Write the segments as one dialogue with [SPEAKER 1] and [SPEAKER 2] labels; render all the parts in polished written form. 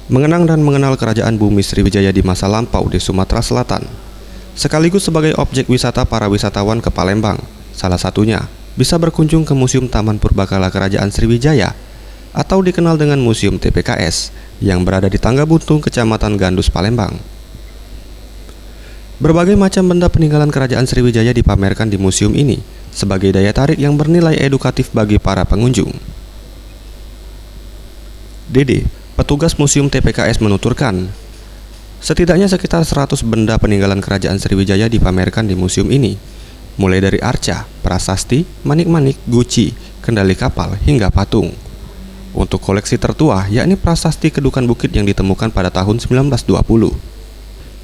[SPEAKER 1] mengenang dan mengenal kerajaan bumi Sriwijaya di masa lampau di Sumatera Selatan, sekaligus sebagai objek wisata para wisatawan ke Palembang. Salah satunya bisa berkunjung ke Museum Taman Purbakala Kerajaan Sriwijaya atau dikenal dengan Museum TPKS yang berada di Tangga Buntung, Kecamatan Gandus, Palembang. Berbagai macam benda peninggalan Kerajaan Sriwijaya dipamerkan di museum ini sebagai daya tarik yang bernilai edukatif bagi para pengunjung. Dede, petugas Museum TPKS menuturkan, setidaknya sekitar 100 benda peninggalan Kerajaan Sriwijaya dipamerkan di museum ini, mulai dari arca, prasasti, manik-manik, guci, kendali kapal, hingga patung. Untuk koleksi tertua, yakni prasasti Kedukan Bukit yang ditemukan pada tahun 1920.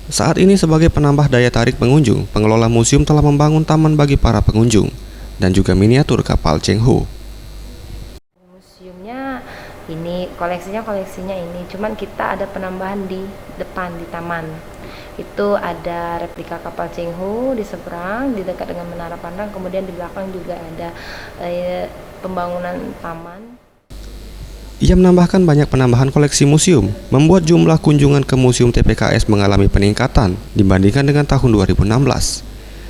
[SPEAKER 1] Saat ini sebagai penambah daya tarik pengunjung, pengelola museum telah membangun taman bagi para pengunjung dan juga miniatur kapal Cheng Ho.
[SPEAKER 2] Museumnya ini koleksinya ini, cuman kita ada penambahan di depan di taman. Itu ada replika kapal Cheng Ho di seberang, di dekat dengan Menara Pandang, kemudian di belakang juga ada pembangunan taman.
[SPEAKER 1] Ia menambahkan banyak penambahan koleksi museum membuat jumlah kunjungan ke Museum TPKS mengalami peningkatan dibandingkan dengan tahun 2016,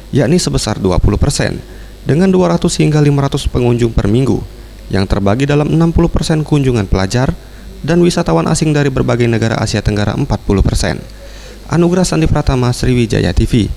[SPEAKER 1] yakni sebesar 20%, dengan 200 hingga 500 pengunjung per minggu, yang terbagi dalam 60% kunjungan pelajar dan wisatawan asing dari berbagai negara Asia Tenggara 40%. Anugerah Sandi Pratama, Sriwijaya TV.